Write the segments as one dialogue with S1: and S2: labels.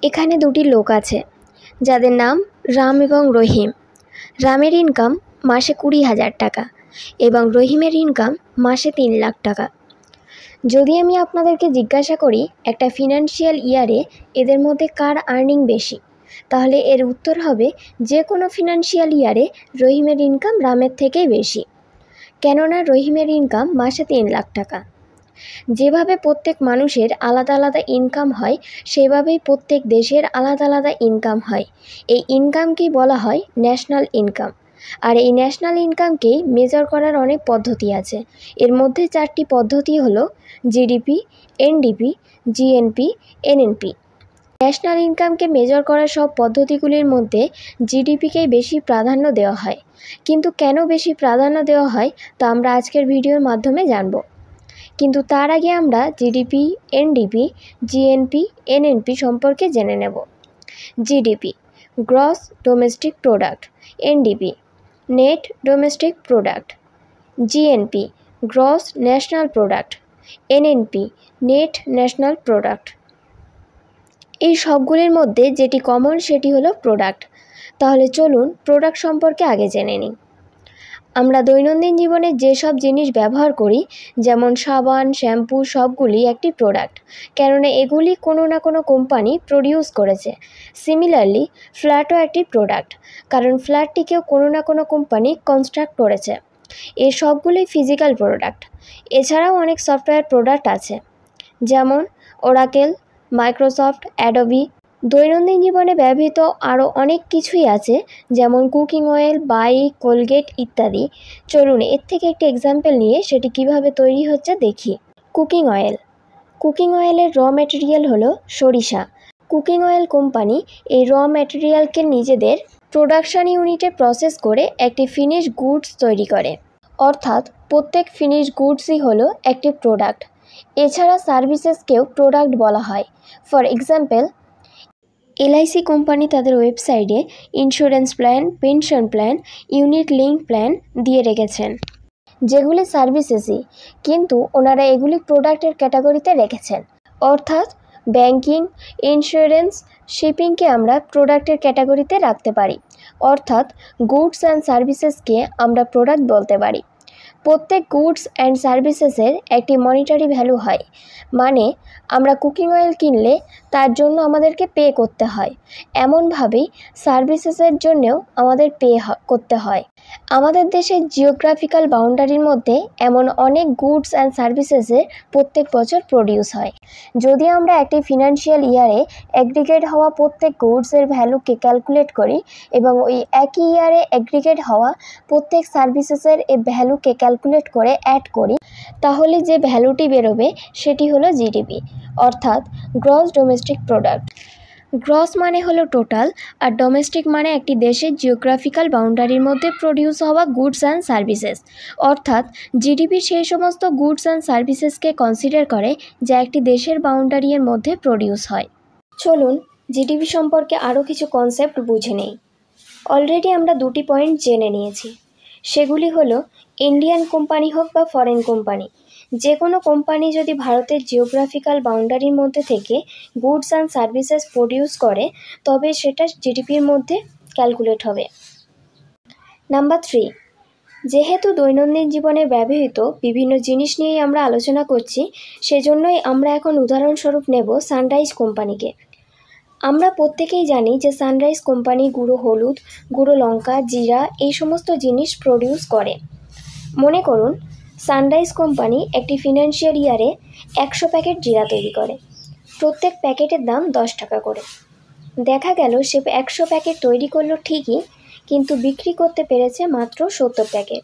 S1: এখানে দুটি লোক আছে যাদের নাম রাম এবং রহিম। রামের ইনকাম মাসে 20,000 টাকা এবং রহিমের ইনকাম মাসে 3 লাখ টাকা। যদি আমি আপনাদেরকে জিজ্ঞাসা করি একটা ফিনান্সিয়াল ইয়ারে এদের মধ্যে কার আর্নিং বেশি, তাহলে এর উত্তর হবে যে কোনো ফিনান্সিয়াল ইয়ারে রহিমের ইনকাম রামের থেকেই বেশি, কেননা রহিমের ইনকাম মাসে 3 লাখ টাকা। যেভাবে প্রত্যেক মানুষের আলাদা আলাদা ইনকাম হয়, সেভাবেই প্রত্যেক দেশের আলাদা আলাদা ইনকাম হয়। এই ইনকামকেই বলা হয় ন্যাশনাল ইনকাম। আর এই ন্যাশনাল ইনকামকেই মেজার করার অনেক পদ্ধতি আছে। এর মধ্যে 4টি পদ্ধতি হলো GDP, NDP, GNP, NNP. National ইনকামকে মেজার করার সব পদ্ধতিগুলির মধ্যে জিডিপিকেই বেশি প্রাধান্য দেওয়া হয়। কিন্তু কেন বেশি প্রাধান্য দেওয়া হয় তা আমরা আজকের ভিডিওর মাধ্যমে জানব। কিন্তু তার আগে আমরা জিডিপি, এনডিপি, জিএনপি, এনএনপি সম্পর্কে জেনে নেব। GDP gross domestic product, NDP net domestic product, GNP gross national product, NNP net national product. এই সবগুলির মধ্যে যেটি কমন সেটি হলো প্রোডাক্ট। তাহলে চলুন প্রোডাক্ট সম্পর্কে আগে জেনে নিই। আমরা দৈনন্দিন জীবনে যেসব জিনিস ব্যবহার করি, যেমন সাবান, শ্যাম্পু, সবগুলি একটি প্রোডাক্ট, কেননা এগুলি কোনো না কোনো কোম্পানি প্রডিউস করেছে। সিমিলারলি ফ্ল্যাটও একটি প্রোডাক্ট, কারণ ফ্ল্যাটটিকেও কোনো না কোনো কোম্পানি কনস্ট্রাক্ট করেছে। এই সবগুলি ফিজিক্যাল প্রোডাক্ট। এছাড়াও অনেক সফটওয়্যার প্রোডাক্ট আছে, যেমন ওরাকেল, মাইক্রোসফট, অ্যাডোবি। দৈনন্দিন জীবনে ব্যবহৃত আরও অনেক কিছুই আছে, যেমন কুকিং অয়েল, বাইক, কোলগেট ইত্যাদি। চলুন এর থেকে একটি এক্সাম্পল নিয়ে সেটি কিভাবে তৈরি হচ্ছে দেখি। Cooking oil. কুকিং অয়েলের র ম্যাটেরিয়াল হলো সরিষা। কুকিং অয়েল কোম্পানি এই র ম্যাটেরিয়ালকে নিজেদের প্রোডাকশন ইউনিটে প্রসেস করে একটি ফিনিশ গুডস তৈরি করে, অর্থাৎ প্রত্যেক ফিনিশ গুডসই হলো একটি প্রোডাক্ট। এছাড়া সার্ভিসেসকেও প্রোডাক্ট বলা হয়। ফর এক্সাম্পল, এলআইসি কোম্পানি তাদের ওয়েবসাইটে insurance plan, pension plan, unit link plan দিয়ে রেখেছেন, যেগুলি সার্ভিসেসই, কিন্তু ওনারা এগুলি প্রোডাক্টের ক্যাটাগরিতে রেখেছেন। অর্থাৎ ব্যাংকিং, ইন্স্যুরেন্স, শিপিংকে আমরা প্রোডাক্টের ক্যাটাগরিতে রাখতে পারি। অর্থাৎ গুডস অ্যান্ড সার্ভিসেসকে আমরা প্রোডাক্ট বলতে পারি। প্রত্যেক গুডস অ্যান্ড সার্ভিসেসের একটি মনিটারি ভ্যালু হয়, মানে আমরা কুকিং অয়েল কিনলে তার জন্য আমাদেরকে পে করতে হয়, এমনভাবেই সার্ভিসেসের জন্যেও আমাদের পে করতে হয়। আমাদের দেশের জিওগ্রাফিক্যাল বাউন্ডারির মধ্যে এমন অনেক গুডস অ্যান্ড সার্ভিসেসের প্রত্যেক বছর প্রডিউস হয়। যদি আমরা একটি ফিনান্সিয়াল ইয়ারে অ্যাগ্রিগেট হওয়া প্রত্যেক গুডসের ভ্যালুকে ক্যালকুলেট করি এবং ওই একই ইয়ারে অ্যাগ্রিগেট হওয়া প্রত্যেক সার্ভিসেসের এই ভ্যালুকে ক্যালকুলেট করে অ্যাড করি, তাহলে যে ভ্যালুটি বেরোবে সেটি হলো জিডিপি, অর্থাৎ গ্রস ডোমেস্টিক প্রোডাক্ট। গ্রস মানে হলো টোটাল, আর ডোমেস্টিক মানে একটি দেশের জিওগ্রাফিক্যাল বাউন্ডারির মধ্যে প্রডিউস হওয়া গুডস অ্যান্ড সার্ভিসেস। অর্থাৎ জিডিপি সেই সমস্ত গুডস অ্যান্ড সার্ভিসেসকে কনসিডার করে যা একটি দেশের বাউন্ডারির মধ্যে প্রডিউস হয়। চলুন জিডিপি সম্পর্কে আরও কিছু কনসেপ্ট বুঝে নেই। অলরেডি আমরা দুটি পয়েন্ট জেনে নিয়েছি, সেগুলি হলো ইন্ডিয়ান কোম্পানি হোক বা ফরেন কোম্পানি, যে কোনো কোম্পানি যদি ভারতের জিওগ্রাফিক্যাল বাউন্ডারির মধ্যে থেকে গুডস অ্যান্ড সার্ভিসেস প্রডিউস করে, তবে সেটা জিডিপির মধ্যে ক্যালকুলেট হবে। নাম্বার 3, যেহেতু দৈনন্দিন জীবনে ব্যবহৃত বিভিন্ন জিনিস নিয়েই আমরা আলোচনা করছি, সেজন্যই আমরা এখন উদাহরণস্বরূপ নেব সানরাইজ কোম্পানিকে। আমরা প্রত্যেকেই জানি যে সানরাইজ কোম্পানি গুঁড়ো হলুদ, গুঁড়ো লঙ্কা, জিরা এই সমস্ত জিনিস প্রডিউস করে। মনে করুন সানরাইজ কোম্পানি একটি ফিনান্সিয়াল ইয়ারে 100 প্যাকেট জিরা তৈরি করে। প্রত্যেক প্যাকেটের দাম 10 টাকা করে। দেখা গেল সে 100 প্যাকেট তৈরি করলো ঠিকই, কিন্তু বিক্রি করতে পেরেছে মাত্র 70 প্যাকেট।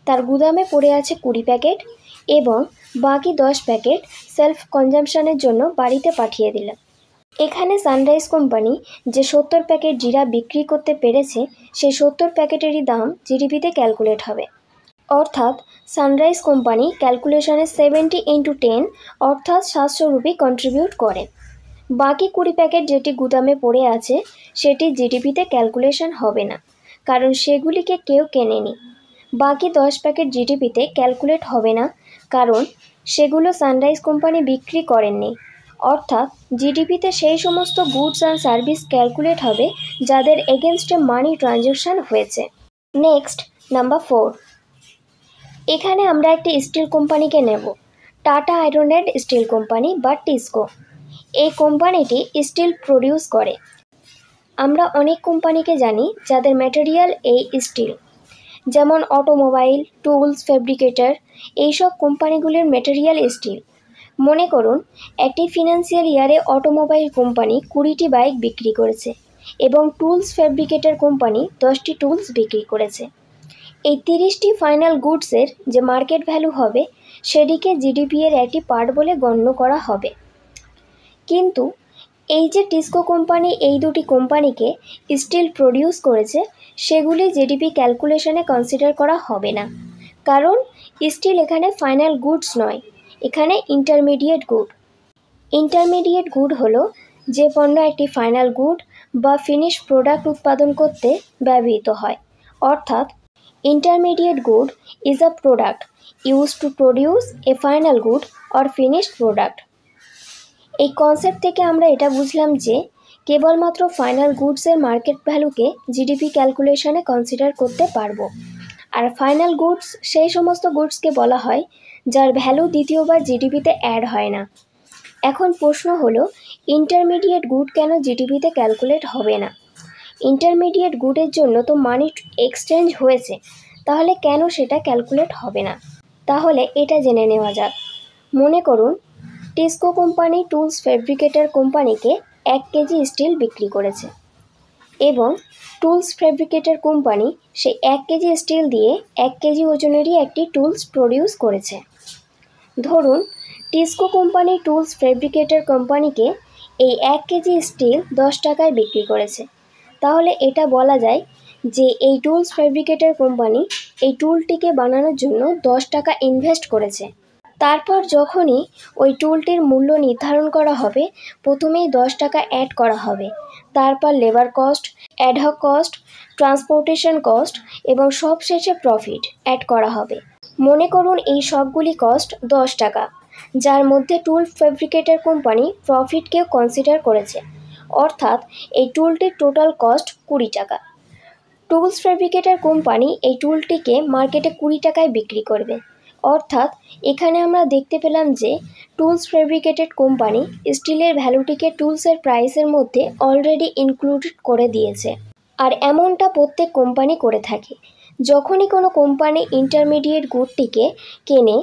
S1: তার গুদামে পড়ে আছে 20 প্যাকেট এবং বাকি 10 প্যাকেট সেলফ কনজাম্পশনের জন্য বাড়িতে পাঠিয়ে দিল। এখানে সানরাইজ কোম্পানি যে 70 প্যাকেট জিরা বিক্রি করতে পেরেছে, সেই 70 প্যাকেটেরই দাম জিডিপিতে ক্যালকুলেট হবে। অর্থাৎ সানরাইজ কোম্পানি ক্যালকুলেশনে 70 × 10 অর্থাৎ 700 রুপি কন্ট্রিবিউট করে। বাকি 20 প্যাকেট যেটি গুদামে পড়ে আছে সেটি জিডিপিতে ক্যালকুলেশন হবে না, কারণ সেগুলিকে কেউ কেনেনি। বাকি 10 প্যাকেট জিডিপিতে ক্যালকুলেট হবে না, কারণ সেগুলো সানরাইজ কোম্পানি বিক্রি করেননি। অর্থাৎ জিডিপিতে সেই সমস্ত গুডস অ্যান্ড সার্ভিস ক্যালকুলেট হবে যাদের এগেনস্টে মানি ট্রানজ্যাকশন হয়েছে। নেক্সট নাম্বার 4, এখানে আমরা একটি স্টিল কোম্পানিকে নেব, tata iron and steel company বা টিসকো। এই কোম্পানিটি স্টিল প্রডিউস করে। আমরা অনেক কোম্পানিকে জানি যাদের ম্যাটেরিয়াল এই স্টিল, যেমন অটোমোবাইল, টুলস, ফেব্রিকেটর, এইসব কোম্পানিগুলির ম্যাটেরিয়াল স্টিল। মনে করুন একটি ফিনান্সিয়াল ইয়ারে অটোমোবাইল কোম্পানি 20টি বাইক বিক্রি করেছে এবং টুলস ফেব্রিকেটর কোম্পানি 10টি টুলস বিক্রি করেছে। এই 30টি ফাইনাল গুডসের যে মার্কেট ভ্যালু হবে সেটিকে জিডিপি এর একটি পার্ট বলে গণ্য করা হবে। কিন্তু এই যে টিসকো কোম্পানি এই দুটি কোম্পানিকে স্টিল প্রডিউস করেছে সেগুলি জিডিপি ক্যালকুলেশনে কনসিডার করা হবে না, কারণ স্টিল এখানে ফাইনাল গুডস নয়, এখানে ইন্টারমিডিয়েট গুড। ইন্টারমিডিয়েট গুড হলো যে পণ্য একটি ফাইনাল গুড বা ফিনিশ প্রোডাক্ট উৎপাদন করতে ব্যবহৃত হয়। অর্থাৎ intermediate good is a product used to produce a final good or finished product। এই কনসেপ্ট থেকে আমরা এটা বুঝলাম যে কেবলমাত্র ফাইনাল গুডসের মার্কেট ভ্যালুকে জিডিপি ক্যালকুলেশনে কনসিডার করতে পারবো, আর ফাইনাল গুডস সেই সমস্ত গুডসকে বলা হয় যার ভ্যালু দ্বিতীয়বার জিডিপিতে অ্যাড হয় না। এখন প্রশ্ন হলো ইন্টারমিডিয়েট গুড কেন জিডিপিতে ক্যালকুলেট হবে না? ইন্টারমিডিয়েট গুডের জন্য তো মানি এক্সচেঞ্জ হয়েছে, তাহলে কেন সেটা ক্যালকুলেট হবে না? তাহলে এটা জেনে নেওয়া যাক। মনে করুন টিসকো কোম্পানি টুলস ফেব্রিকেটর কোম্পানিকে 1 কেজি স্টিল বিক্রি করেছে এবং টুলস ফেব্রিকেটর কোম্পানি সেই 1 কেজি স্টিল দিয়ে 1 কেজি ওজনেরই একটি টুলস প্রডিউস করেছে। ধরুন টিসকো কোম্পানি টুলস ফেব্রিকেটর কোম্পানিকে এই 1 কেজি স্টিল 10 টাকায় বিক্রি করেছে। তাহলে এটা বলা যায় যে এই টুলস ফেব্রিকেটর কোম্পানি এই টুলটিকে বানানোর জন্য 10 টাকা ইনভেস্ট করেছে। তারপর যখনই ওই টুলটির মূল্য নির্ধারণ করা হবে প্রথমেই 10 টাকা অ্যাড করা হবে, তারপর labour cost, ad hoc cost, transportation cost এবং সবশেষে প্রফিট অ্যাড করা হবে। মনে করুন এই সবগুলি কস্ট 10 টাকা, যার মধ্যে টুল ফেব্রিকেটর কোম্পানি প্রফিটকেও কনসিডার করেছে, অর্থাৎ এই টুলটির টোটাল কস্ট 20 টাকা। টুলস ফেব্রিকেটর কোম্পানি এই টুলটিকে মার্কেটে 20 টাকায় বিক্রি করবে। অর্থাৎ এখানে আমরা দেখতে পেলাম যে টুলস ফেব্রিকেটেড কোম্পানি স্টিলের ভ্যালুটিকে টুলসের প্রাইসের মধ্যে অলরেডি ইনক্লুডেড করে দিয়েছে। আর এমনটা প্রত্যেক কোম্পানি করে থাকে। যখনই কোনো কোম্পানি ইন্টারমিডিয়েট গুডটিকে কেনে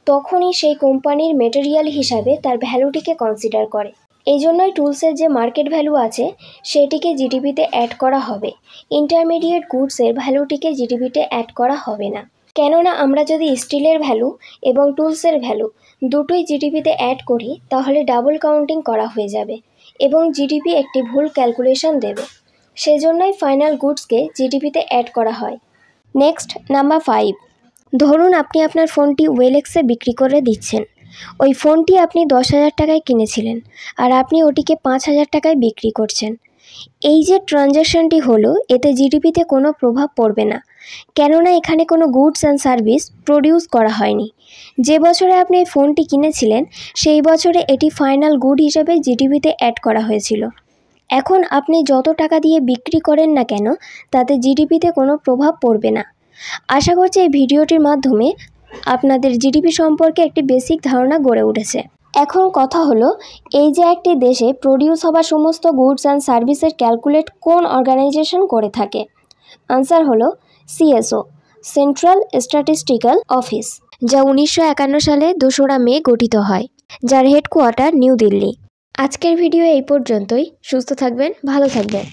S1: তখনই সেই কোম্পানির মেটেরিয়াল হিসাবে তার ভ্যালুটিকে কনসিডার করে। এই জন্যই টুলসের যে মার্কেট ভ্যালু আছে সেটিকে জিডিপিতে অ্যাড করা হবে, ইন্টারমিডিয়েট গুডসের ভ্যালুটিকে জিডিপিতে অ্যাড করা হবে না। কেননা আমরা যদি স্টিলের ভ্যালু এবং টুলসের ভ্যালু দুটোই জিডিপিতে অ্যাড করি তাহলে ডাবল কাউন্টিং করা হয়ে যাবে এবং জিডিপি একটি ভুল ক্যালকুলেশন দেবে। সেজন্যই ফাইনাল গুডসকে জিডিপিতে অ্যাড করা হয়। নেক্সট নাম্বার 5, ধরুন আপনি আপনার ফোনটি ওয়েলেক্সে বিক্রি করে দিচ্ছেন। ওই ফোনটি আপনি 10,000 টাকায় কিনেছিলেন আর আপনি ওটিকে 5,000 টাকায় বিক্রি করছেন। এই যে ট্রানজ্যাকশনটি হলো এতে জিডিপিতে কোনো প্রভাব পড়বে না, কেননা এখানে কোনো গুডস অ্যান্ড সার্ভিস প্রডিউস করা হয়নি। যে বছরে আপনি এই ফোনটি কিনেছিলেন সেই বছরে এটি ফাইনাল গুড হিসেবে জিডিপিতে অ্যাড করা হয়েছিল। এখন আপনি যত টাকা দিয়ে বিক্রি করেন না কেন তাতে জিডিপিতে কোনো প্রভাব পড়বে না। আশা করছি এই ভিডিওটির মাধ্যমে আপনাদের জিডিপি সম্পর্কে একটি বেসিক ধারণা গড়ে উঠেছে। এখন কথা হলো এই যে একটি দেশে প্রডিউস হওয়া সমস্ত গুডস অ্যান্ড সার্ভিসের ক্যালকুলেট কোন অর্গানাইজেশন করে থাকে? আনসার হলো সিএসও, সেন্ট্রাল স্ট্যাটিস্টিক্যাল অফিস, যা 1951 সালে 2রা মে গঠিত হয়, যার হেডকোয়ার্টার নিউ দিল্লি। আজকের ভিডিও এই পর্যন্তই। সুস্থ থাকবেন, ভালো থাকবেন।